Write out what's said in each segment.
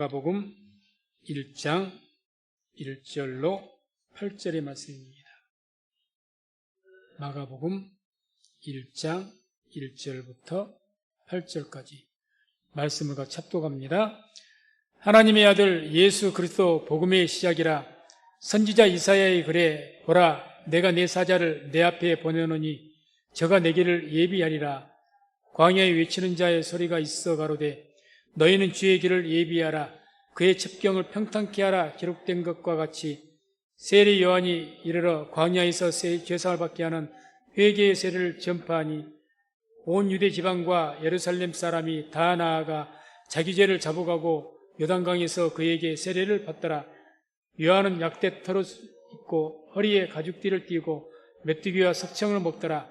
마가복음 1장 1절로 8절의 말씀입니다. 마가복음 1장 1절부터 8절까지 말씀을 같이 합독합니다. 하나님의 아들 예수 그리스도 복음의 시작이라. 선지자 이사야의 글에 보라, 내가 내 사자를 내 앞에 보내노니 저가 내 길을 예비하리라. 광야에 외치는 자의 소리가 있어 가로되 너희는 주의 길을 예비하라. 그의 첩경을 평탄케 하라. 기록된 것과 같이 세례 요한이 이르러 광야에서 죄사함을 받게 하는 회개의 세례를 전파하니 온 유대 지방과 예루살렘 사람이 다 나아가 자기 죄를 자복하고 요단강에서 그에게 세례를 받더라. 요한은 약대 털옷 입고 허리에 가죽띠를 띠고 메뚜기와 석청을 먹더라.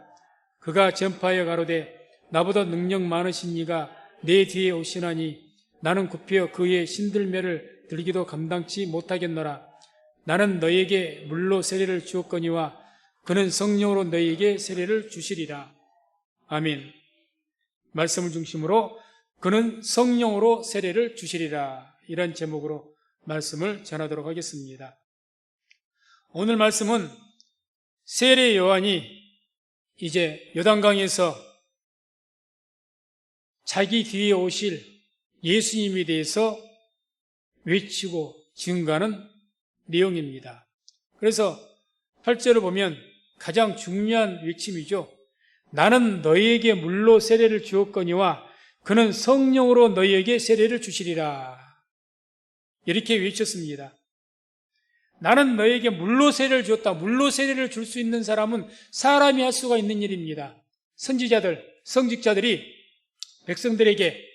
그가 전파하여 가로되 나보다 능력 많으신 이가 내 뒤에 오시나니 나는 굽혀 그의 신들매를 들기도 감당치 못하겠노라. 나는 너희에게 물로 세례를 주었거니와 그는 성령으로 너희에게 세례를 주시리라. 아멘. 말씀을 중심으로 그는 성령으로 세례를 주시리라. 이런 제목으로 말씀을 전하도록 하겠습니다. 오늘 말씀은 세례 요한이 이제 요단강에서 자기 뒤에 오실 예수님에 대해서 외치고 증거하는 내용입니다. 그래서 8절을 보면 가장 중요한 외침이죠. 나는 너희에게 물로 세례를 주었거니와 그는 성령으로 너희에게 세례를 주시리라. 이렇게 외쳤습니다. 나는 너희에게 물로 세례를 주었다. 물로 세례를 줄 수 있는 사람은 사람이 할 수가 있는 일입니다. 선지자들, 성직자들이 백성들에게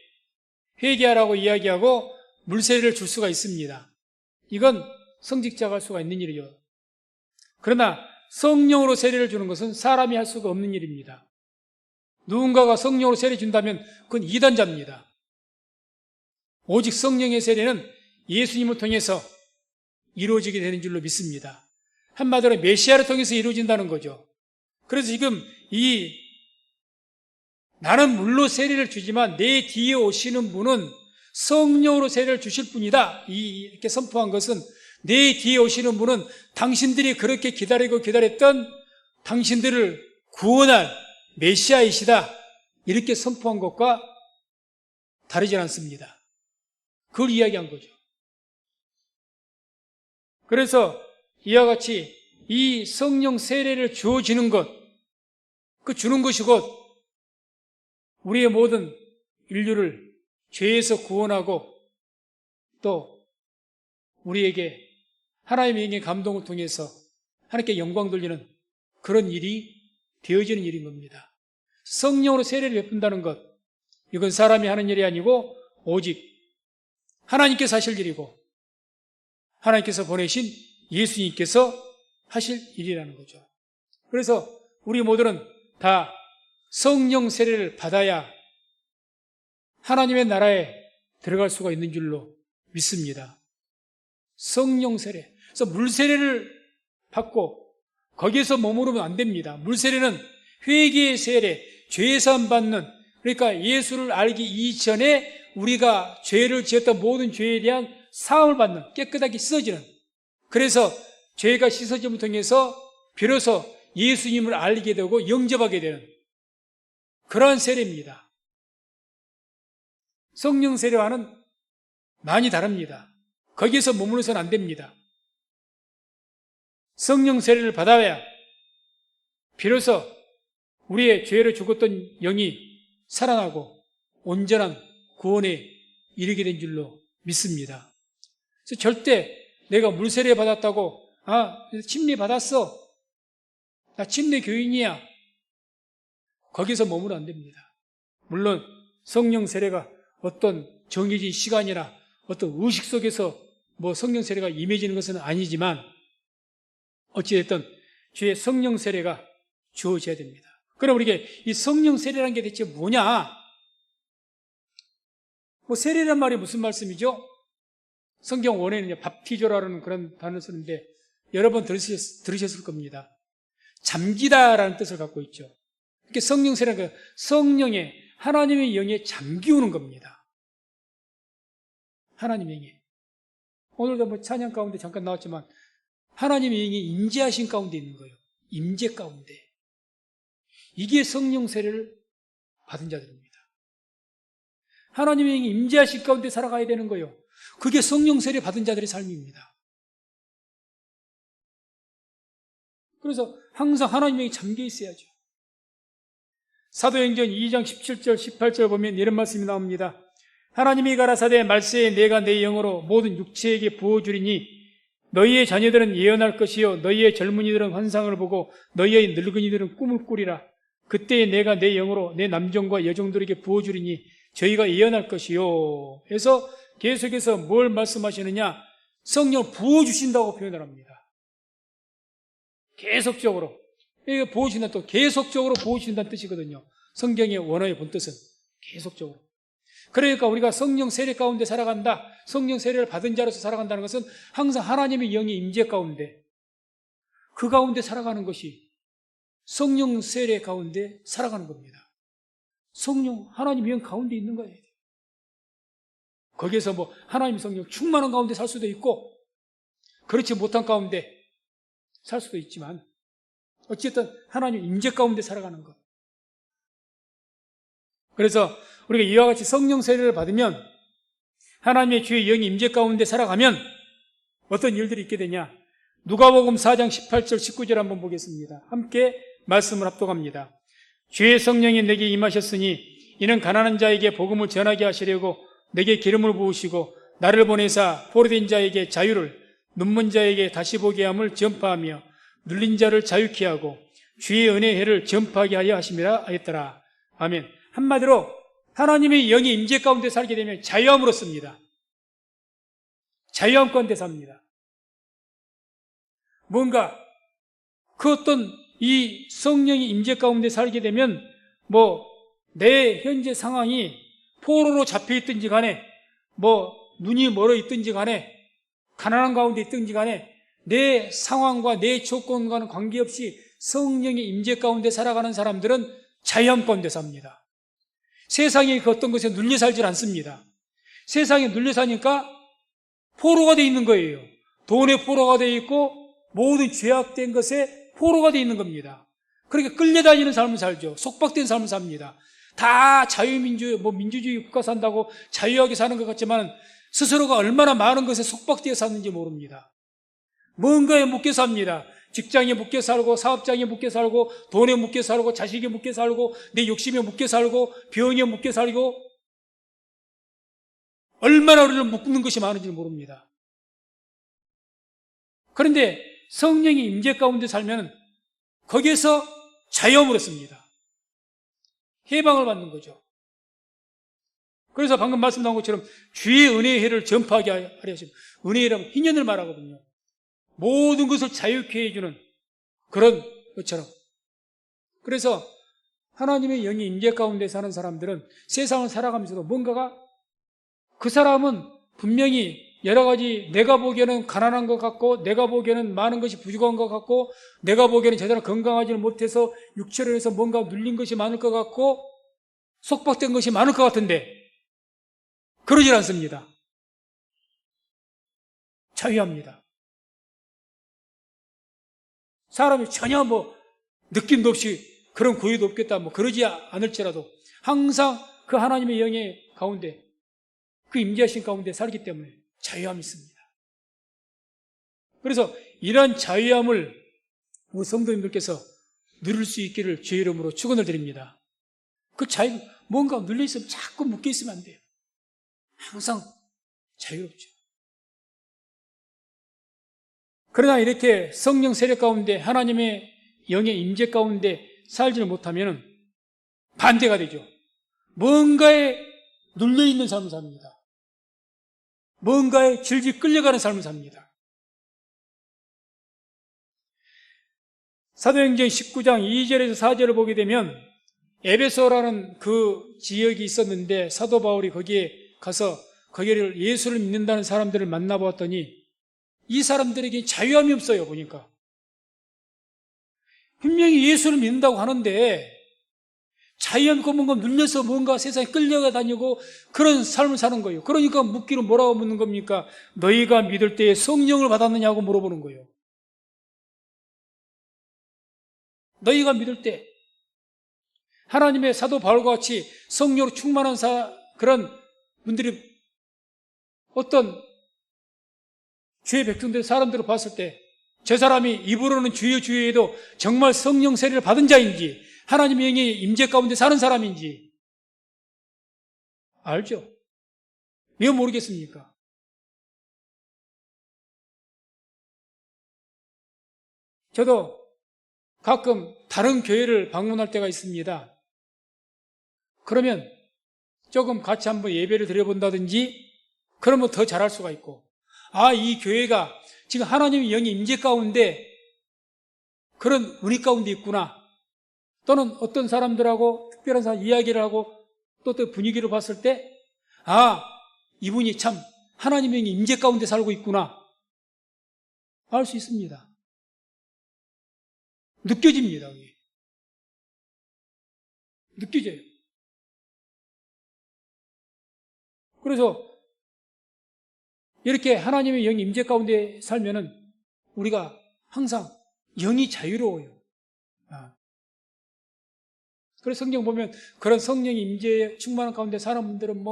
회개하라고 이야기하고 물세례를 줄 수가 있습니다. 이건 성직자가 할 수가 있는 일이죠. 그러나 성령으로 세례를 주는 것은 사람이 할 수가 없는 일입니다. 누군가가 성령으로 세례 준다면 그건 이단자입니다. 오직 성령의 세례는 예수님을 통해서 이루어지게 되는 줄로 믿습니다. 한마디로 메시아를 통해서 이루어진다는 거죠. 그래서 지금 나는 물로 세례를 주지만 내 뒤에 오시는 분은 성령으로 세례를 주실 분이다. 이렇게 선포한 것은 내 뒤에 오시는 분은 당신들이 그렇게 기다렸던 당신들을 구원할 메시아이시다. 이렇게 선포한 것과 다르지 않습니다. 그걸 이야기한 거죠. 그래서 이와 같이 이 성령 세례를 주어지는 것, 그 주는 것이 곧 우리의 모든 인류를 죄에서 구원하고 또 우리에게 하나님의 감동을 통해서 하나님께 영광 돌리는 그런 일이 되어지는 일인 겁니다. 성령으로 세례를 베푼다는 것, 이건 사람이 하는 일이 아니고 오직 하나님께서 하실 일이고 하나님께서 보내신 예수님께서 하실 일이라는 거죠. 그래서 우리 모두는 다 성령 세례를 받아야 하나님의 나라에 들어갈 수가 있는 줄로 믿습니다. 성령 세례. 그래서 물 세례를 받고 거기에서 머무르면 안 됩니다. 물 세례는 회개의 세례, 죄사함 받는, 그러니까 예수를 알기 이전에 우리가 죄를 지었던 모든 죄에 대한 사함을 받는, 깨끗하게 씻어지는, 그래서 죄가 씻어짐을 통해서 비로소 예수님을 알게 되고 영접하게 되는 그러한 세례입니다. 성령 세례와는 많이 다릅니다. 거기에서 머무르서는 안 됩니다. 성령 세례를 받아야 비로소 우리의 죄를 죽었던 영이 살아나고 온전한 구원에 이르게 된 줄로 믿습니다. 그래서 절대 내가 물세례 받았다고 침례 받았어, 나 침례 교인이야, 거기서 머무르면 안 됩니다. 물론 성령 세례가 어떤 정해진 시간이나 어떤 의식 속에서 성령 세례가 임해지는 것은 아니지만 어찌됐든 주의 성령 세례가 주어져야 됩니다. 그럼 우리에게 이 성령 세례라는 게 대체 뭐냐? 세례란 말이 무슨 말씀이죠? 성경 원에는 밥티조라는 그런 단어를 쓰는데 여러 번 들으셨을 겁니다. 잠기다라는 뜻을 갖고 있죠. 이렇게 성령 세례가 성령의, 하나님의 영에 잠기우는 겁니다. 하나님의 영이. 오늘도 뭐 찬양 가운데 잠깐 나왔지만 하나님의 영이 임재하신 가운데 있는 거예요. 임재 가운데. 이게 성령 세례를 받은 자들입니다. 하나님의 영이 임재하신 가운데 살아가야 되는 거예요. 그게 성령 세례 받은 자들의 삶입니다. 그래서 항상 하나님의 영이 잠겨 있어야죠. 사도행전 2장 17절 18절 보면 이런 말씀이 나옵니다. 하나님이 가라사대 말세에 내가 내 영으로 모든 육체에게 부어주리니 너희의 자녀들은 예언할 것이요 너희의 젊은이들은 환상을 보고 너희의 늙은이들은 꿈을 꾸리라. 그때에 내가 내 영으로 내 남종과 여종들에게 부어주리니 저희가 예언할 것이요. 그래서 계속해서 뭘 말씀하시느냐? 성령을 부어주신다고 표현을 합니다. 계속적으로. 이게 부어주신다, 또 계속적으로 부어주신다는 뜻이거든요. 성경의 원어의 본뜻은 계속적으로. 그러니까 우리가 성령 세례 가운데 살아간다, 성령 세례를 받은 자로서 살아간다는 것은 항상 하나님의 영의 임재 가운데, 그 가운데 살아가는 것이 성령 세례 가운데 살아가는 겁니다. 성령, 하나님의 영 가운데 있는 거예요. 거기에서 뭐 하나님 성령 충만한 가운데 살 수도 있고 그렇지 못한 가운데 살 수도 있지만 어쨌든 하나님 임재 가운데 살아가는 것. 그래서 우리가 이와 같이 성령 세례를 받으면 하나님의 주의 영이 임재 가운데 살아가면 어떤 일들이 있게 되냐? 누가복음 4장 18절 19절 한번 보겠습니다. 함께 말씀을 합독합니다. 주의 성령이 내게 임하셨으니 이는 가난한 자에게 복음을 전하게 하시려고 내게 기름을 부으시고 나를 보내사 포로된 자에게 자유를, 눈먼 자에게 다시 보게 함을 전파하며 눌린 자를 자유케 하고 주의 은혜의 해를 전파하게 하려 하심이라 하였더라. 아멘. 한마디로 하나님의 영이 임재 가운데 살게 되면 자유함으로 씁니다. 자유함 가운데 삽니다. 뭔가 그 어떤 이 성령이 임재 가운데 살게 되면 뭐 내 현재 상황이 포로로 잡혀 있든지 간에 뭐 눈이 멀어 있든지 간에 가난한 가운데 있든지 간에 내 상황과 내 조건과는 관계없이 성령의 임재 가운데 살아가는 사람들은 자유함 가운데 삽니다. 세상에 그 어떤 것에 눌려 살질 않습니다. 세상에 눌려 사니까 포로가 되어 있는 거예요. 돈에 포로가 되어 있고 모든 죄악된 것에 포로가 되어 있는 겁니다. 그러니까 끌려다니는 삶을 살죠. 속박된 삶을 삽니다. 다 자유민주, 민주주의 국가 산다고 자유하게 사는 것 같지만 스스로가 얼마나 많은 것에 속박되어 사는지 모릅니다. 뭔가에 묶여 삽니다. 직장에 묶여 살고, 사업장에 묶여 살고, 돈에 묶여 살고, 자식에 묶여 살고, 내 욕심에 묶여 살고, 병에 묶여 살고, 얼마나 우리를 묶는 것이 많은지 모릅니다. 그런데 성령이 임재 가운데 살면 거기에서 자유함으로 씁니다. 해방을 받는 거죠. 그래서 방금 말씀 나온 것처럼 주의 은혜의 해를 전파하게 하려 하십니다. 은혜라면 희년을 말하거든요. 모든 것을 자유케 해주는 그런 것처럼. 그래서 하나님의 영이 임재 가운데 사는 사람들은 세상을 살아가면서도 뭔가가 그 사람은 분명히 여러 가지 내가 보기에는 가난한 것 같고 내가 보기에는 많은 것이 부족한 것 같고 내가 보기에는 제대로 건강하지 못해서 육체로 해서 뭔가 눌린 것이 많을 것 같고 속박된 것이 많을 것 같은데 그러질 않습니다. 자유합니다. 사람이 전혀 느낌도 없이 그런 고유도 없겠다 그러지 않을지라도 항상 그 하나님의 영의 가운데 그 임재하신 가운데 살기 때문에 자유함이 있습니다. 그래서 이러한 자유함을 우리 성도님들께서 누릴 수 있기를 주의 이름으로 축원을 드립니다. 그 자유, 뭔가 눌려있으면 자꾸 묶여있으면 안 돼요. 항상 자유롭죠. 그러나 이렇게 성령 세례 가운데 하나님의 영의 임재 가운데 살지를 못하면 반대가 되죠. 뭔가에 눌려있는 삶을 삽니다. 뭔가에 질질 끌려가는 삶을 삽니다. 사도행전 19장 2절에서 4절을 보게 되면 에베소라는 그 지역이 있었는데 사도 바울이 거기에 가서 거기를 예수를 믿는다는 사람들을 만나보았더니 이 사람들에게 자유함이 없어요. 보니까 분명히 예수를 믿는다고 하는데 자유함 뭔가 눌려서 뭔가 세상에 끌려가 다니고 그런 삶을 사는 거예요. 그러니까 묻기로 뭐라고 묻는 겁니까? 너희가 믿을 때에 성령을 받았느냐고 물어보는 거예요. 너희가 믿을 때 하나님의 사도 바울과 같이 성령으로 충만한 그런 분들이 어떤 주의 백성들 사람들을 봤을 때 저 사람이 입으로는 주여 주여 해도 정말 성령 세례를 받은 자인지 하나님의 영이 임재 가운데 사는 사람인지 알죠? 왜 모르겠습니까? 저도 가끔 다른 교회를 방문할 때가 있습니다. 그러면 조금 같이 한번 예배를 드려본다든지 그러면 더 잘할 수가 있고 이 교회가 지금 하나님의 영이 임재 가운데 그런 은혜 가운데 있구나. 또는 어떤 사람들하고 특별한 사람 이야기를 하고 또 분위기를 봤을 때 이분이 참 하나님의 영이 임재 가운데 살고 있구나. 알 수 있습니다. 느껴집니다. 느껴져요. 그래서 이렇게 하나님의 영이 임재 가운데 살면은 우리가 항상 영이 자유로워요. 그래서 성경 보면 그런 성령이 임재에 충만한 가운데 사는 분들은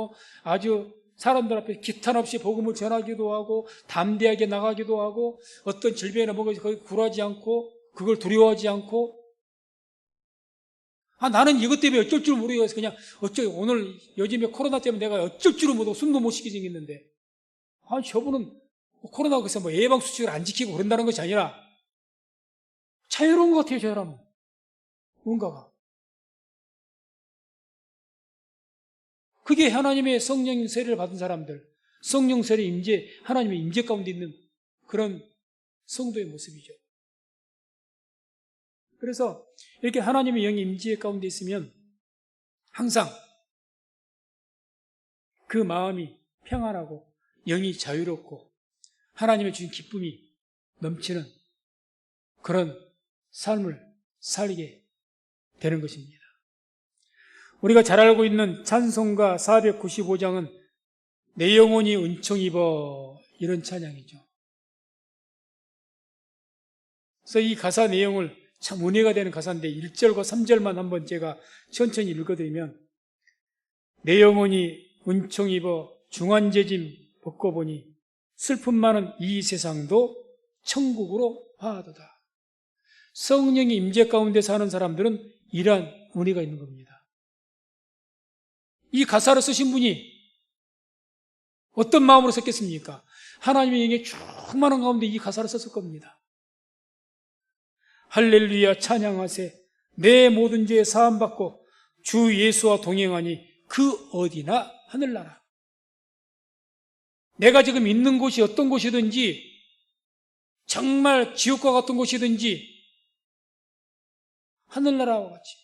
아주 사람들 앞에 기탄 없이 복음을 전하기도 하고 담대하게 나가기도 하고 어떤 질병이나 거기 굴하지 않고 그걸 두려워하지 않고 나는 이것 때문에 어쩔 줄 모르겠어서 그냥 오늘 요즘에 코로나 때문에 내가 어쩔 줄을 모르고 숨도 못 쉬게 생겼는데 저분은 코로나 그래서 예방수칙을 안 지키고 그런다는 것이 아니라 자유로운 것 같아요. 저 사람은 뭔가가 그게 하나님의 성령 세례를 받은 사람들 성령 세례 임재 하나님의 임재 가운데 있는 그런 성도의 모습이죠. 그래서 이렇게 하나님의 영이 임재 가운데 있으면 항상 그 마음이 평안하고 영이 자유롭고 하나님의 주신 기쁨이 넘치는 그런 삶을 살게 되는 것입니다. 우리가 잘 알고 있는 찬송가 495장은 내 영혼이 은총 입어 이런 찬양이죠. 그래서 이 가사 내용을 참 은혜가 되는 가사인데 1절과 3절만 한번 제가 천천히 읽어드리면 내 영혼이 은총 입어 중환제짐 벗고 보니 슬픔 많은 이 세상도 천국으로 화하도다. 성령이 임재 가운데 사는 사람들은 이러한 은혜가 있는 겁니다. 이 가사를 쓰신 분이 어떤 마음으로 썼겠습니까? 하나님의 영에 충만한 가운데 이 가사를 썼을 겁니다. 할렐루야 찬양하세 내 모든 죄 사함받고 주 예수와 동행하니 그 어디나 하늘나라. 내가 지금 있는 곳이 어떤 곳이든지 정말 지옥과 같은 곳이든지 하늘나라와 같이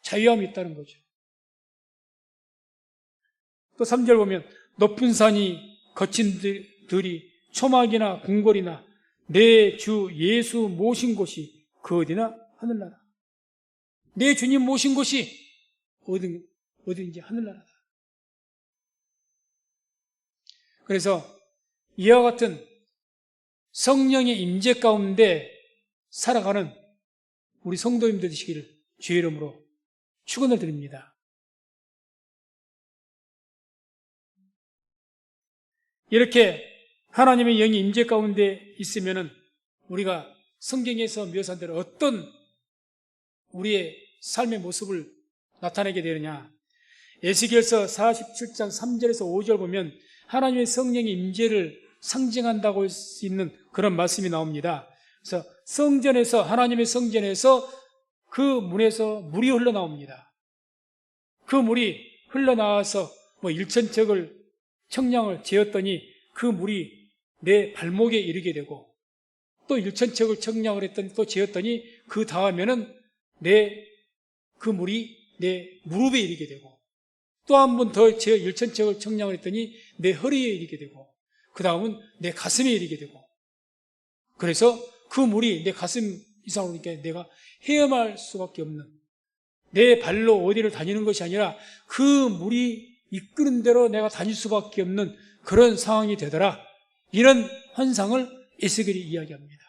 자유함이 있다는 거죠. 또 3절 보면 높은 산이 거친 들이 초막이나 궁궐이나 내 주 예수 모신 곳이 그 어디나 하늘나라. 내 주님 모신 곳이 어딘지 하늘나라다. 그래서 이와 같은 성령의 임재 가운데 살아가는 우리 성도님들 되시기를 주의 이름으로 축원을 드립니다. 이렇게 하나님의 영이 임재 가운데 있으면은 우리가 성경에서 묘사한 대로 어떤 우리의 삶의 모습을 나타내게 되느냐. 에스겔서 47장 3절에서 5절 보면 하나님의 성령의 임재를 상징한다고 할 수 있는 그런 말씀이 나옵니다. 그래서 성전에서 하나님의 성전에서 그 문에서 물이 흘러나옵니다. 그 물이 흘러나와서 일천척을 청량을 재었더니 그 물이 내 발목에 이르게 되고 또 일천척을 청량을 했더니 또 재었더니 그 다음에는 그 물이 내 무릎에 이르게 되고 또 한 번 더 재어 일천척을 청량을 했더니 내 허리에 이르게 되고 그 다음은 내 가슴에 이르게 되고 그래서 그 물이 내 가슴 이상으로 오니까 내가 헤엄할 수밖에 없는 내 발로 어디를 다니는 것이 아니라 그 물이 이끄는 대로 내가 다닐 수밖에 없는 그런 상황이 되더라. 이런 환상을 에스겔이 이야기합니다.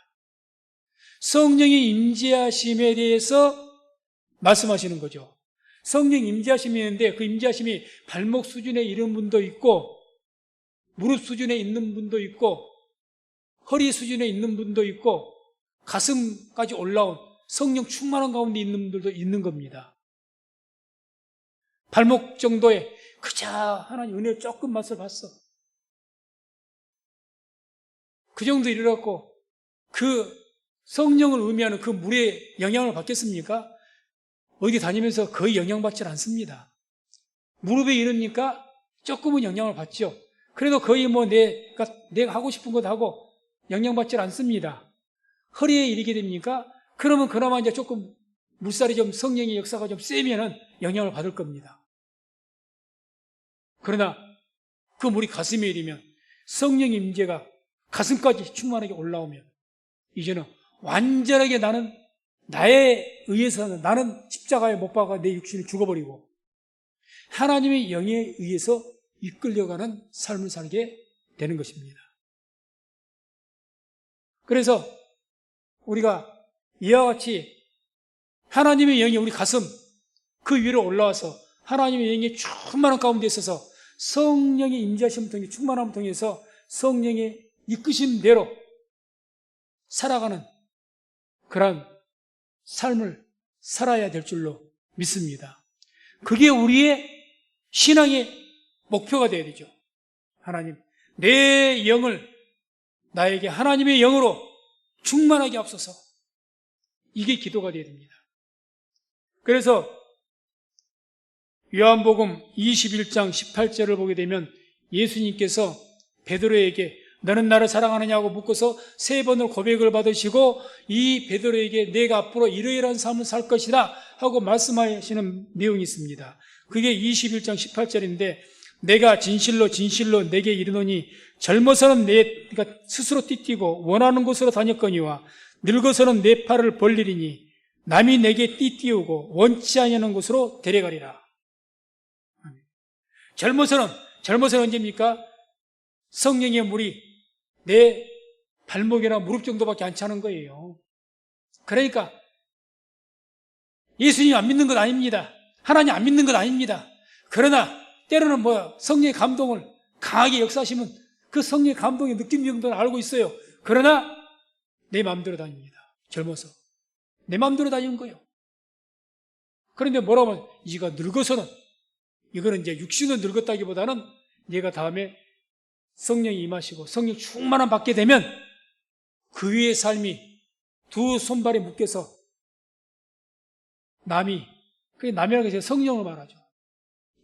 성령의 임재하심에 대해서 말씀하시는 거죠. 성령 임재하심이 있는데 그 임재하심이 발목 수준에 이른 분도 있고 무릎 수준에 있는 분도 있고 허리 수준에 있는 분도 있고 가슴까지 올라온 성령 충만한 가운데 있는 분들도 있는 겁니다. 발목 정도의 그저 하나님 은혜 조금 맛을 봤어. 그 정도 이르렀고 그 성령을 의미하는 그 물의 영향을 받겠습니까? 어디 다니면서 거의 영향받지 않습니다. 무릎에 이르니까 조금은 영향을 받죠. 그래도 거의 뭐 내가 하고 싶은 것 하고 영향받지 않습니다. 허리에 이르게 됩니까? 그러면 그나마 이제 조금 물살이 좀 성령의 역사가 좀 세면은 영향을 받을 겁니다. 그러나 그 물이 가슴에 이르면 성령의 임재가 가슴까지 충만하게 올라오면 이제는 완전하게 나에 의해서는 나는 십자가에 못 박아 내 육신을 죽어버리고 하나님의 영에 의해서 이끌려가는 삶을 살게 되는 것입니다. 그래서 우리가 이와 같이 하나님의 영이 우리 가슴 그 위로 올라와서 하나님의 영이 충만한 가운데 있어서 성령의 임재하심을 통해 충만함을 통해서 성령의 이끄심대로 살아가는 그런 삶을 살아야 될 줄로 믿습니다. 그게 우리의 신앙의 목표가 되어야 되죠. 하나님, 내 영을 나에게 하나님의 영으로 충만하게 앞서서 이게 기도가 되어야 됩니다. 그래서 요한복음 21장 18절을 보게 되면 예수님께서 베드로에게 너는 나를 사랑하느냐고 묻고서 3번을 고백을 받으시고 이 베드로에게 내가 앞으로 이러이러한 삶을 살 것이다 하고 말씀하시는 내용이 있습니다. 그게 21장 18절인데 내가 진실로 진실로 내게 이르노니 젊어서는 내가 스스로 띠뛰고 원하는 곳으로 다녔거니와 늙어서는 내 팔을 벌리리니 남이 내게 띠띠우고 원치 아니하는 곳으로 데려가리라. 젊어서는 언제입니까? 성령의 물이 내 발목이나 무릎 정도밖에 안 차는 거예요. 그러니까 예수님 안 믿는 것 아닙니다. 하나님 안 믿는 것 아닙니다. 그러나 때로는 성령의 감동을 강하게 역사하시면 그 성령의 감동의 느낌 정도는 알고 있어요. 그러나 내 마음대로 다닙니다. 젊어서 내 마음대로 다니는 거예요. 그런데 뭐라고 하면 네가 늙어서는 이거는 이제 육신은 늙었다기보다는 네가 다음에 성령이 임하시고 성령 충만함 받게 되면 그 위의 삶이 두 손발에 묶여서 남이라고 해서 성령을 말하죠.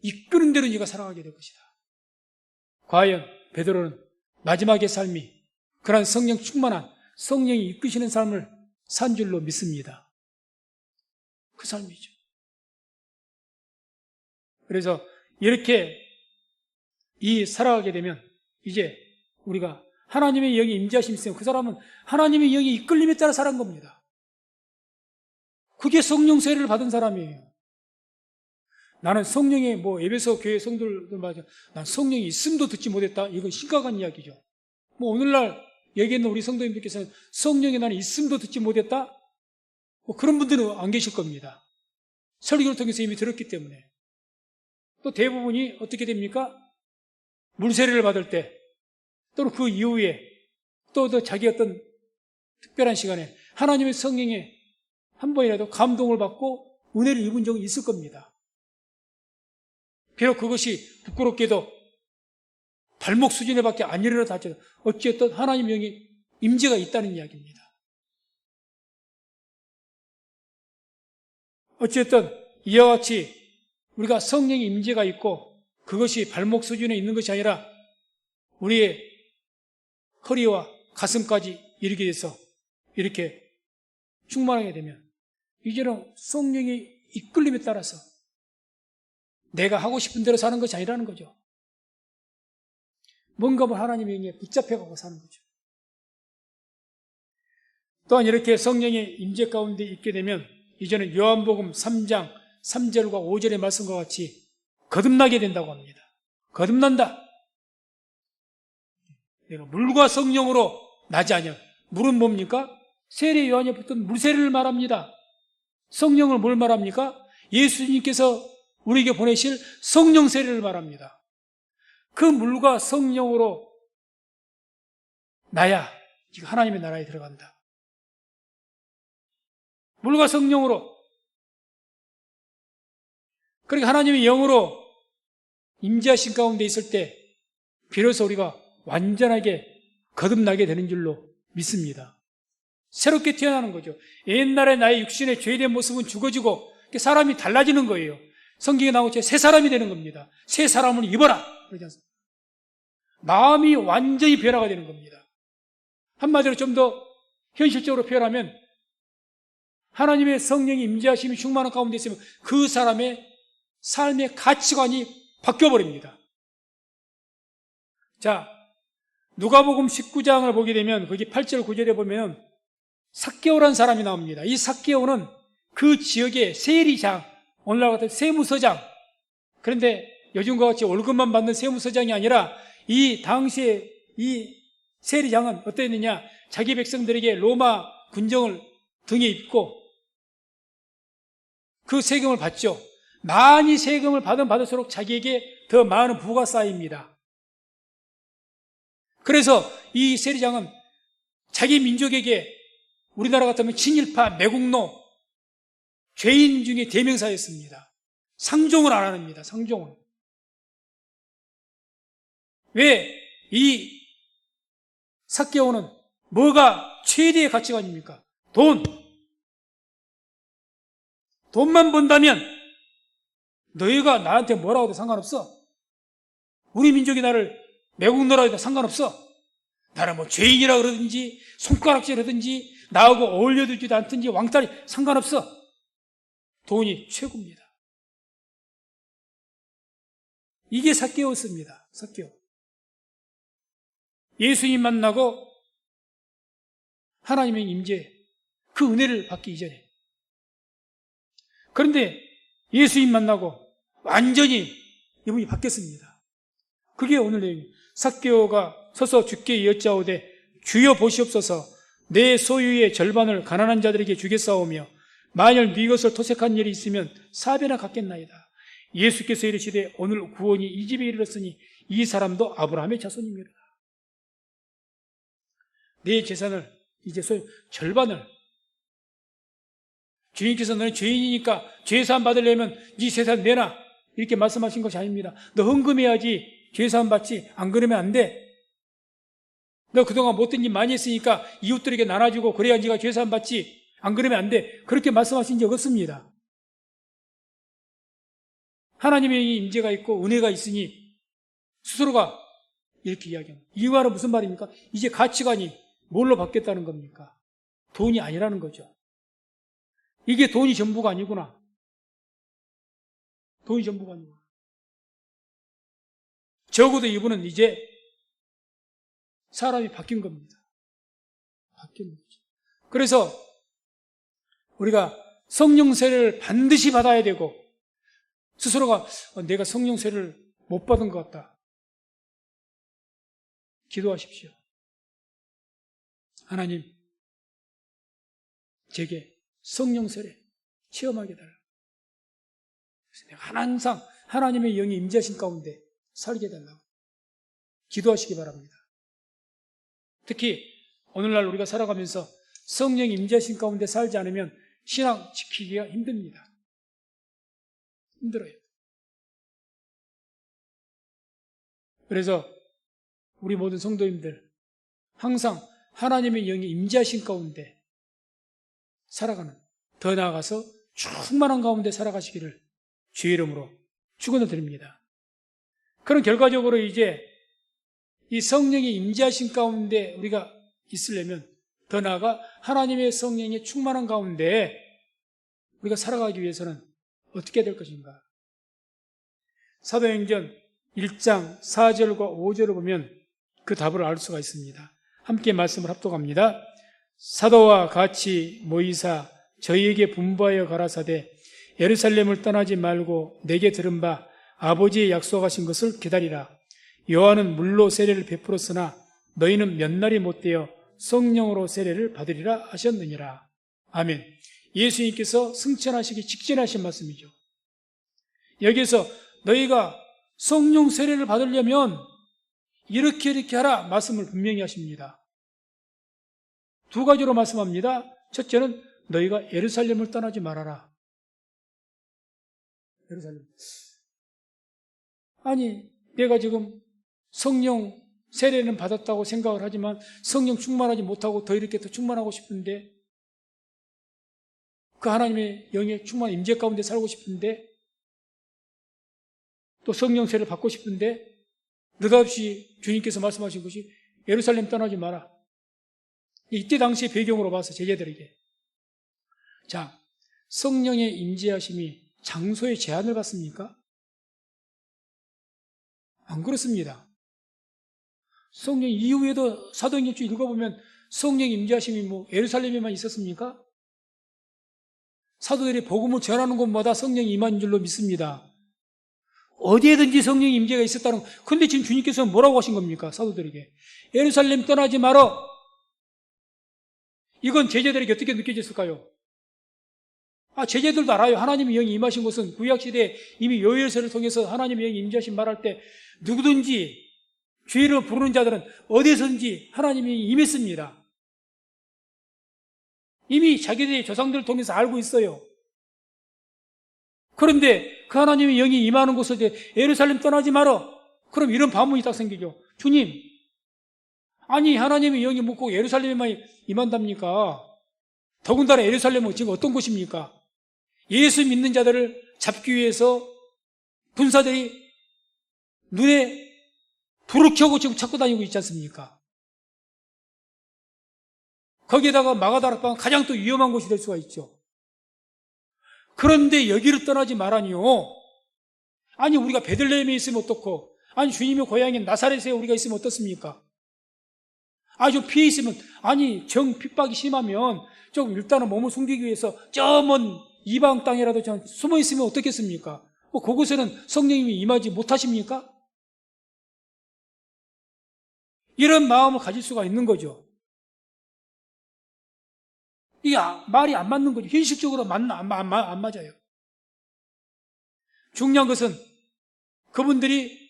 이끄는 대로 네가 살아가게 될 것이다. 과연 베드로는 마지막의 삶이 그런 성령 충만한 성령이 이끄시는 삶을 산 줄로 믿습니다. 그 삶이죠. 그래서 이렇게 살아가게 되면 이제 우리가 하나님의 영이 임재하심이 있으면 그 사람은 하나님의 영이 이끌림에 따라 살아간 겁니다. 그게 성령 세례를 받은 사람이에요. 나는 성령의 에베소 교회 성도들 말이죠. 난 성령이 있음도 듣지 못했다. 이건 심각한 이야기죠. 오늘날 얘기했는 우리 성도님들께서는 성령이 나는 있음도 듣지 못했다. 그런 분들은 안 계실 겁니다. 설교를 통해서 이미 들었기 때문에. 또 대부분이 어떻게 됩니까? 물세례를 받을 때 또는 그 이후에 또 자기 어떤 특별한 시간에 하나님의 성령에 한 번이라도 감동을 받고 은혜를 입은 적이 있을 겁니다. 비록 그것이 부끄럽게도 발목 수준에 밖에 안 이르러 닿지 어쨌든 하나님의 영이 임재가 있다는 이야기입니다. 어쨌든 이와 같이 우리가 성령의 임재가 있고 그것이 발목 수준에 있는 것이 아니라 우리의 허리와 가슴까지 이르게 돼서 이렇게 충만하게 되면 이제는 성령의 이끌림에 따라서 내가 하고 싶은 대로 사는 것이 아니라는 거죠. 뭔가 하나님의 영에 붙잡혀가고 사는 거죠. 또한 이렇게 성령의 임재 가운데 있게 되면 이제는 요한복음 3장 3절과 5절의 말씀과 같이 거듭나게 된다고 합니다. 거듭난다. 내가 물과 성령으로 나지 아니하. 물은 뭡니까? 세례 요한이 붙은 물세례를 말합니다. 성령을 뭘 말합니까? 예수님께서 우리에게 보내실 성령 세례를 말합니다. 그 물과 성령으로 나야 하나님의 나라에 들어간다. 물과 성령으로. 그러니까 하나님의 영으로 임재하신 가운데 있을 때 비로소 우리가 완전하게 거듭나게 되는 줄로 믿습니다. 새롭게 태어나는 거죠. 옛날에 나의 육신의 죄된 모습은 죽어지고 사람이 달라지는 거예요. 성경에 나온 것처럼 새 사람이 되는 겁니다. 새 사람을 입어라. 그러지 않습니까? 마음이 완전히 변화가 되는 겁니다. 한마디로 좀 더 현실적으로 표현하면 하나님의 성령이 임재하심이 충만한 가운데 있으면 그 사람의 삶의 가치관이 바뀌어버립니다. 자, 누가복음 19장을 보게 되면 거기 8절 9절에 보면 삭개오라는 사람이 나옵니다. 이 삭개오는 그 지역의 세리장, 오늘날 같은 세무서장, 그런데 요즘과 같이 월급만 받는 세무서장이 아니라 이 당시에 이 세리장은 어땠느냐, 자기 백성들에게 로마 군정을 등에 입고 그 세금을 받죠. 많이 세금을 받을수록 자기에게 더 많은 부가 쌓입니다. 그래서 이 세리장은 자기 민족에게 우리나라 같으면 친일파, 매국노, 죄인 중에 대명사였습니다. 상종을 안 합니다. 상종을. 왜? 이 삭개오는 뭐가 최대의 가치관입니까? 돈. 돈만 번다면 너희가 나한테 뭐라고 해도 상관없어. 우리 민족이 나를 매국노라 해도 상관없어. 나를 뭐 죄인이라 그러든지 손가락질하든지 나하고 어울려두지도 않든지 왕따리 상관없어. 돈이 최고입니다. 이게 삭개오였습니다. 삭개오. 예수님 만나고 하나님의 임재, 그 은혜를 받기 이전에. 그런데 예수님 만나고 완전히 이분이 바뀌었습니다. 그게 오늘 내용이에요. 삭개오가 서서 주께 여짜오되 주여 보시옵소서, 내 소유의 절반을 가난한 자들에게 주겠사오며 만일 네 것을 토색한 일이 있으면 4배나 갚겠나이다. 예수께서 이르시되 오늘 구원이 이 집에 이르렀으니 이 사람도 아브라함의 자손이니라. 내 재산을 이제 절반을, 주님께서 너는 죄인이니까 죄사함 받으려면 네 재산 내놔 이렇게 말씀하신 것이 아닙니다. 너 헌금해야지 죄사함 받지, 안 그러면 안 돼. 너 그동안 못된 일 많이 했으니까 이웃들에게 나눠주고 그래야 네가 죄사함 받지, 안 그러면 안 돼. 그렇게 말씀하신 적 없습니다. 하나님의 임재가 있고 은혜가 있으니 스스로가 이렇게 이야기합니다. 이 말은 무슨 말입니까? 이제 가치관이 뭘로 바뀌었다는 겁니까? 돈이 아니라는 거죠. 이게 돈이 전부가 아니구나. 돈이 전부가 아니구나. 적어도 이분은 이제 사람이 바뀐 겁니다. 바뀐 거죠. 그래서 우리가 성령 세례를 반드시 받아야 되고, 스스로가 내가 성령 세례를 못 받은 것 같다. 기도하십시오. 하나님, 제게 성령 세례 체험하게 달라. 그래서 내가 항상 하나님의 영이 임재하신 가운데 살게 달라고 기도하시기 바랍니다. 특히 오늘날 우리가 살아가면서 성령 임재하신 가운데 살지 않으면 신앙 지키기가 힘듭니다. 힘들어요. 그래서 우리 모든 성도님들 항상 하나님의 영이 임재하신 가운데 살아가는, 더 나아가서 충만한 가운데 살아가시기를 주의 이름으로 축원을 드립니다. 그럼 결과적으로 이제 이 성령이 임재하신 가운데 우리가 있으려면 더 나아가 하나님의 성령의 충만한 가운데 우리가 살아가기 위해서는 어떻게 해야 될 것인가? 사도행전 1장 4절과 5절을 보면 그 답을 알 수가 있습니다. 함께 말씀을 합독합니다. 사도와 같이 모이사 저희에게 분부하여 가라사대 예루살렘을 떠나지 말고 내게 들은 바 아버지의 약속하신 것을 기다리라. 요한은 물로 세례를 베풀었으나 너희는 몇 날이 못되어 성령으로 세례를 받으리라 하셨느니라. 아멘. 예수님께서 승천하시기 직전에 하신 말씀이죠. 여기에서 너희가 성령 세례를 받으려면 이렇게 하라 말씀을 분명히 하십니다. 두 가지로 말씀합니다. 첫째는 너희가 예루살렘을 떠나지 말아라. 예루살렘. 아니, 내가 지금 성령 세례는 받았다고 생각을 하지만 성령 충만하지 못하고 더 이렇게 더 충만하고 싶은데, 그 하나님의 영의 충만 임재 가운데 살고 싶은데, 또 성령 세례를 받고 싶은데, 느닷없이 주님께서 말씀하신 것이 예루살렘 떠나지 마라. 이때 당시의 배경으로 봐서 제자들에게, 자, 성령의 임재하심이 장소에 제한을 받습니까? 안 그렇습니다. 성령 이후에도 사도행전 쭉 읽어보면 성령 임재하심이 뭐 예루살렘에만 있었습니까? 사도들이 복음을 전하는 곳마다 성령이 임한 줄로 믿습니다. 어디에든지 성령의 임재가 있었다는 거. 근데 지금 주님께서는 뭐라고 하신 겁니까? 사도들에게 예루살렘 떠나지 말어. 이건 제자들에게 어떻게 느껴졌을까요? 제자들도 알아요. 하나님의 영이 임하신 곳은 구약시대에 이미 요엘서를 통해서 하나님의 영이 임재하신 말할 때 누구든지 주의 이름을 부르는 자들은 어디서든지 하나님의 영이 임했습니다. 이미 자기들의 조상들을 통해서 알고 있어요. 그런데 그 하나님의 영이 임하는 곳을 예루살렘 떠나지 말어. 그럼 이런 반문이 딱 생기죠. 주님, 아니 하나님의 영이 묻고 예루살렘에만 임한답니까? 더군다나 예루살렘은 지금 어떤 곳입니까? 예수 믿는 자들을 잡기 위해서 군사들이 눈에 불을 켜고 지금 찾고 다니고 있지 않습니까? 거기에다가 마가다락방은 가장 또 위험한 곳이 될 수가 있죠. 그런데 여기를 떠나지 말아니요. 아니 우리가 베들레헴에 있으면 어떻고, 아니 주님의 고향인 나사렛에 우리가 있으면 어떻습니까? 좀 피해 있으면, 아니 정 핍박이 심하면 좀 일단은 몸을 숨기기 위해서 저 먼 이방 땅이라도 좀 숨어 있으면 어떻겠습니까? 그곳에는 성령님이 임하지 못하십니까? 이런 마음을 가질 수가 있는 거죠. 이게 말이 안 맞는 거죠. 현실적으로 맞나 안 맞아요. 중요한 것은 그분들이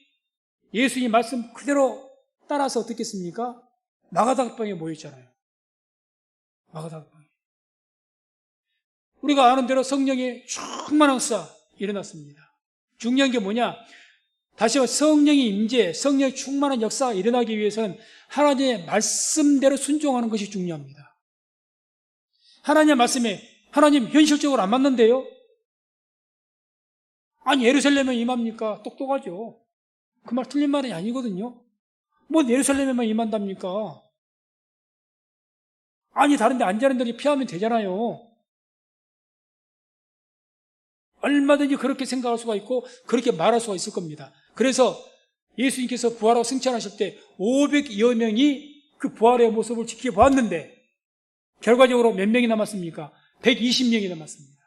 예수님 말씀 그대로 따라서 어떻게 했습니까? 마가다락방에 모였잖아요. 마가다락방에. 우리가 아는 대로 성령의 충만한 역사 일어났습니다. 중요한 게 뭐냐? 다시 한번 성령의 임재, 성령의 충만한 역사가 일어나기 위해서는 하나님의 말씀대로 순종하는 것이 중요합니다. 하나님의 말씀에 하나님 현실적으로 안 맞는데요? 아니 예루살렘에 임합니까? 똑똑하죠. 그 말 틀린 말이 아니거든요. 뭐 예루살렘에만 임한답니까? 아니 다른 데 안 자는 데를 피하면 되잖아요. 얼마든지 그렇게 생각할 수가 있고 그렇게 말할 수가 있을 겁니다. 그래서 예수님께서 부활하고 승천하실 때 500여 명이 그 부활의 모습을 지켜보았는데 결과적으로 몇 명이 남았습니까? 120명이 남았습니다.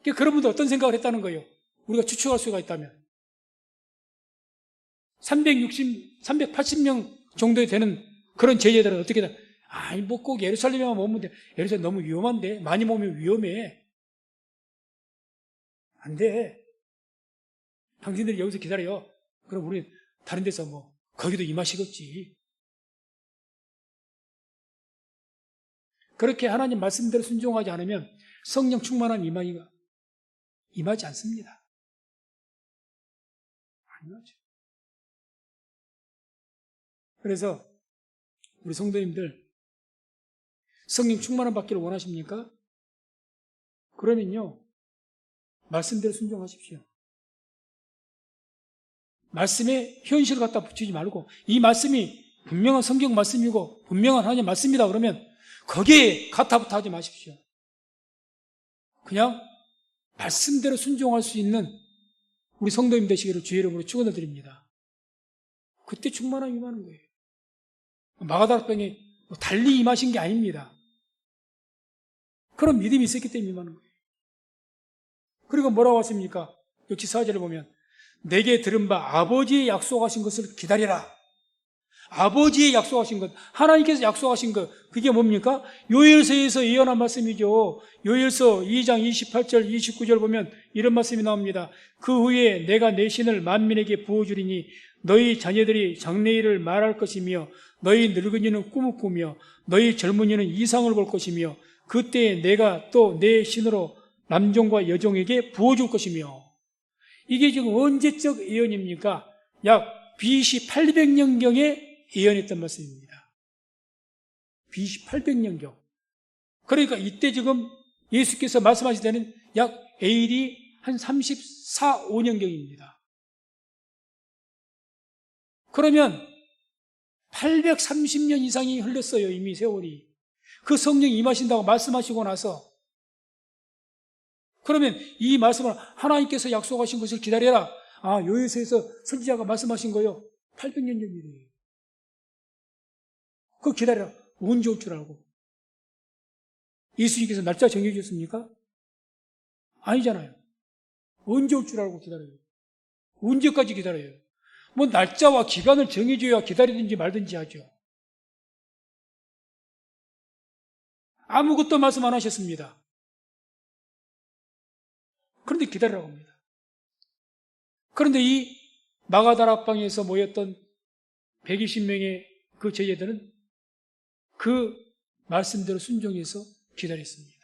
그러니까 그런 분들 어떤 생각을 했다는 거예요? 우리가 추측할 수가 있다면 380명 정도 되는 그런 제자들은 어떻게 돼? 뭐 꼭 예루살렘에만 머무면 돼. 예루살렘 너무 위험한데, 많이 머무면 위험해. 안 돼. 당신들이 여기서 기다려. 그럼 우리 다른 데서 거기도 임하시겠지. 그렇게 하나님 말씀대로 순종하지 않으면 성령 충만한 임하지 않습니다. 안 임하죠. 그래서 우리 성도님들 성령 충만한 받기를 원하십니까? 그러면요 말씀대로 순종하십시오. 말씀에 현실을 갖다 붙이지 말고 이 말씀이 분명한 성경 말씀이고 분명한 하나님 말씀이다 그러면 거기에 가타부타 하지 마십시오. 그냥 말씀대로 순종할 수 있는 우리 성도님 되시기를 주의 이름으로 축원을 드립니다. 그때 충만함이 임하는 거예요. 마가다락방에 달리 임하신 게 아닙니다. 그런 믿음이 있었기 때문에 임하는 거예요. 그리고 뭐라고 하십니까? 역시 4절을 보면 내게 들은 바 아버지의 약속하신 것을 기다리라. 아버지의 약속하신 것, 하나님께서 약속하신 것, 그게 뭡니까? 요엘서에서 예언한 말씀이죠. 요엘서 2장 28절 29절 보면 이런 말씀이 나옵니다. 그 후에 내가 내 신을 만민에게 부어주리니 너희 자녀들이 장래일을 말할 것이며 너희 늙은이는 꿈을 꾸며 너희 젊은이는 이상을 볼 것이며 그때 내가 또 내 신으로 남종과 여종에게 부어줄 것이며. 이게 지금 언제적 예언입니까? 약 BC 800년경에 예언했던 말씀입니다. BC 800년경. 그러니까 이때 지금 예수께서 말씀하실 때는 약 AD 한 34, 5년경입니다. 그러면 830년 이상이 흘렀어요. 이미 세월이. 그 성령이 임하신다고 말씀하시고 나서. 그러면 이 말씀을 하나님께서 약속하신 것을 기다려라. 아, 요엘서에서 선지자가 말씀하신 거요. 800년 전이래요. 그거 기다려라. 언제 올 줄 알고. 예수님께서 날짜 정해주셨습니까? 아니잖아요. 언제 올 줄 알고 기다려요. 언제까지 기다려요? 뭐 날짜와 기간을 정해줘야 기다리든지 말든지 하죠. 아무것도 말씀 안 하셨습니다. 그런데 기다리라고 합니다. 그런데 이 마가다락방에서 모였던 120명의 그 제자들은 그 말씀대로 순종해서 기다렸습니다.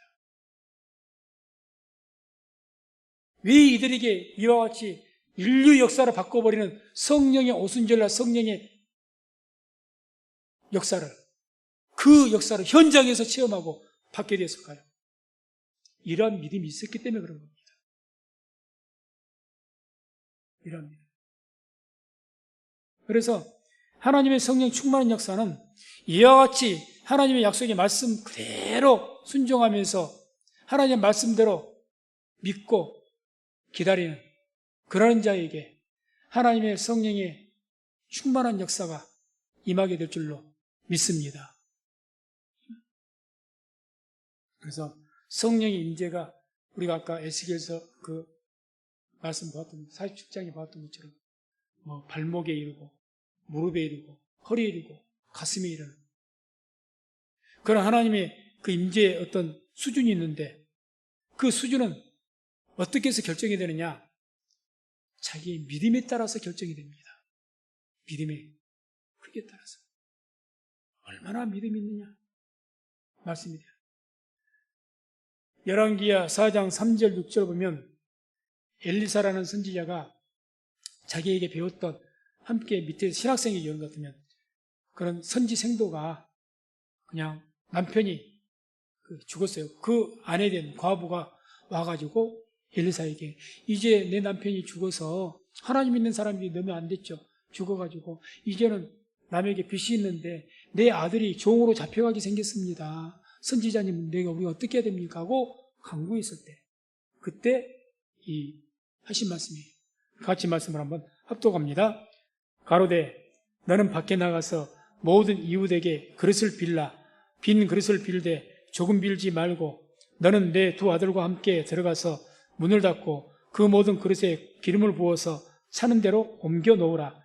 왜 이들에게 이와 같이 인류 역사를 바꿔버리는 성령의 오순절날 성령의 역사를, 그 역사를 현장에서 체험하고 받게 되었을까요? 이러한 믿음이 있었기 때문에 그런 겁니다. 이러합니다. 그래서 하나님의 성령 충만한 역사는 이와 같이 하나님의 약속의 말씀 그대로 순종하면서 하나님의 말씀대로 믿고 기다리는 그러한 자에게 하나님의 성령의 충만한 역사가 임하게 될 줄로 믿습니다. 그래서 성령의 임재가 우리가 아까 에스겔서 그 말씀 보았던 47장에 보았던 것처럼 뭐 발목에 이르고 무릎에 이르고 허리에 이르고 가슴에 이르는 그런 하나님의 그 임재의 어떤 수준이 있는데 그 수준은 어떻게 해서 결정이 되느냐? 자기의 믿음에 따라서 결정이 됩니다. 믿음의 크기에 따라서 얼마나 믿음이 있느냐 말씀이 돼요. 열왕기하 4장 3절 6절 보면 엘리사라는 선지자가 자기에게 배웠던 함께 밑에 신학생의 예언 같으면 그런 선지 생도가 그냥 남편이 죽었어요. 그 아내 된 과부가 와가지고 엘리사에게 이제 내 남편이 죽어서 하나님 믿는 사람이 너무 안 됐죠. 죽어가지고 이제는 남에게 빚이 있는데 내 아들이 종으로 잡혀가게 생겼습니다. 선지자님 내가 우리가 어떻게 해야 됩니까? 하고 간구했을 때 그때 이 하신 말씀이에요. 같이 말씀을 한번 합독합니다. 가로되 너는 밖에 나가서 모든 이웃에게 그릇을 빌라 빈 그릇을 빌되 조금 빌지 말고 너는 내 두 아들과 함께 들어가서 문을 닫고 그 모든 그릇에 기름을 부어서 차는 대로 옮겨 놓으라.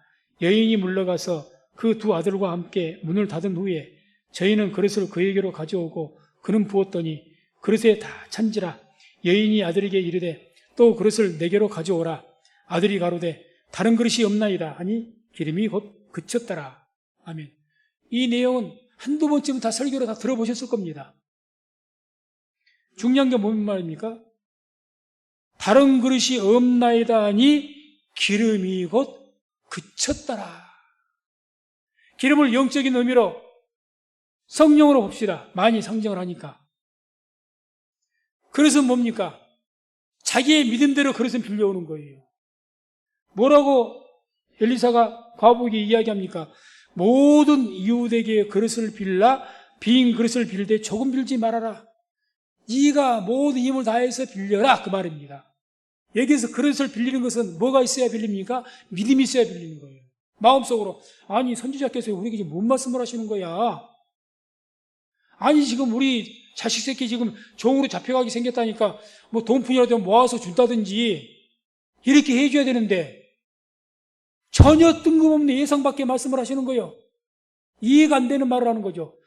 여인이 물러가서 그 두 아들과 함께 문을 닫은 후에 저희는 그릇을 그에게로 가져오고 그는 부었더니 그릇에 다 찬지라. 여인이 아들에게 이르되 또 그릇을 내게로 가져오라. 아들이 가로되 다른 그릇이 없나이다 하니 기름이 곧 그쳤더라. 아멘. 이 내용은 한두 번쯤 다 설교로 다 들어보셨을 겁니다. 중요한 게 뭔 말입니까? 다른 그릇이 없나이다 하니 기름이 곧 그쳤더라. 기름을 영적인 의미로 성령으로 봅시다. 많이 상정을 하니까. 그래서 뭡니까? 자기의 믿음대로 그릇은 빌려오는 거예요. 뭐라고 엘리사가 과부에게 이야기합니까? 모든 이웃에게 그릇을 빌라 빈 그릇을 빌되 조금 빌지 말아라. 네가 모든 힘을 다해서 빌려라 그 말입니다. 여기서 그릇을 빌리는 것은 뭐가 있어야 빌립니까? 믿음이 있어야 빌리는 거예요. 마음속으로 아니 선지자께서 우리에게 뭔 말씀을 하시는 거야? 아니 지금 우리 자식 새끼 지금 종으로 잡혀가게 생겼다니까 뭐 돈푼이라도 모아서 준다든지 이렇게 해줘야 되는데 전혀 뜬금없는 예상 밖의 말씀을 하시는 거예요. 이해가 안 되는 말을 하는 거죠.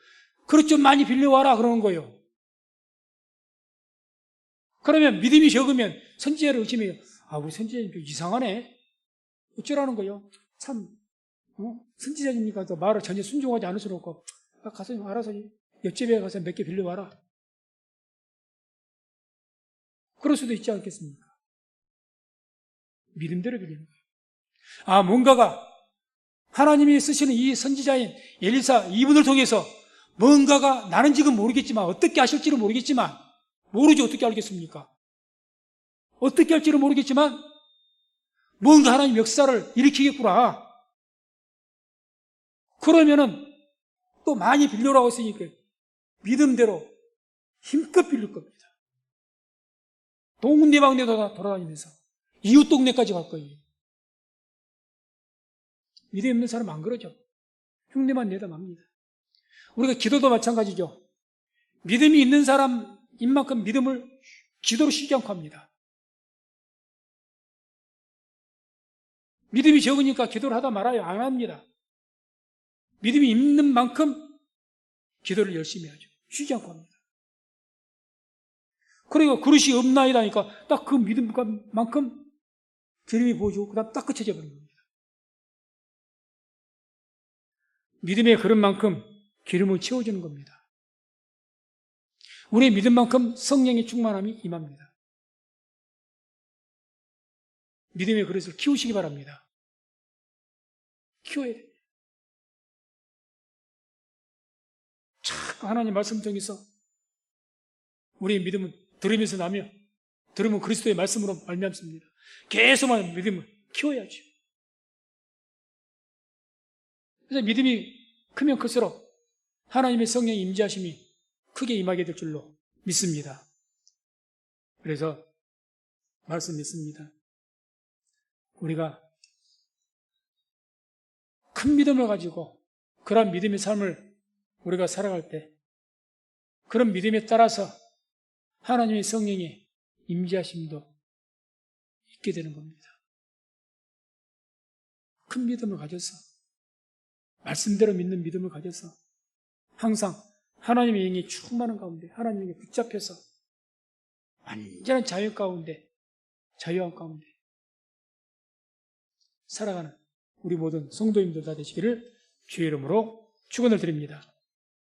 그것 좀 많이 빌려와라 그러는 거예요. 그러면 믿음이 적으면 선지자를 의심해요. 아, 우리 선지자님 이상하네. 어쩌라는 거예요. 참 선지자님이니까 또 말을 전혀 순종하지 않을 수는 없고 가서 알아서 옆집에 가서 몇 개 빌려와라. 그럴 수도 있지 않겠습니까? 믿음대로 빌리는 거예요. 아, 뭔가가 하나님이 쓰시는 이 선지자인 엘리사 이분을 통해서 뭔가가 나는 지금 모르겠지만 어떻게 하실지는 모르겠지만 모르지 어떻게 알겠습니까? 어떻게 할지는 모르겠지만 뭔가 하나님 역사를 일으키겠구나. 그러면은 또 많이 빌려라고 했으니까 믿음대로 힘껏 빌릴 겁니다. 동네방네 돌아다니면서 이웃 동네까지 갈 거예요. 믿음 없는 사람 안 그러죠. 흉내만 내다 맙니다. 우리가 기도도 마찬가지죠. 믿음이 있는 사람인 만큼 믿음을 기도로 쉬지 않고 합니다. 믿음이 적으니까 기도를 하다 말아요. 안 합니다. 믿음이 있는 만큼 기도를 열심히 하죠. 쉬지 않고 합니다. 그리고 그릇이 없나이다니까 딱 그 믿음만큼 기름이 부어지고 그 다음 딱 그쳐져 버린 겁니다. 믿음의 그릇만큼 기름을 채워주는 겁니다. 우리의 믿음만큼 성령의 충만함이 임합니다. 믿음의 그릇을 키우시기 바랍니다. 키워야 됩니다. 자꾸 하나님 말씀 통해서 우리의 믿음은 들으면서 나며 들으면 그리스도의 말씀으로 말미암습니다. 계속만 믿음을 키워야죠. 그래서 믿음이 크면 클수록 하나님의 성령의 임재하심이 크게 임하게 될 줄로 믿습니다. 그래서 말씀 믿습니다. 우리가 큰 믿음을 가지고 그런 믿음의 삶을 우리가 살아갈 때 그런 믿음에 따라서 하나님의 성령의 임재하심도 있게 되는 겁니다. 큰 믿음을 가져서 말씀대로 믿는 믿음을 가져서 항상 하나님의 영이 충만한 가운데 하나님에게 붙잡혀서 완전한 자유 가운데 자유함 가운데 살아가는 우리 모든 성도님들 다 되시기를 주의 이름으로 축원을 드립니다.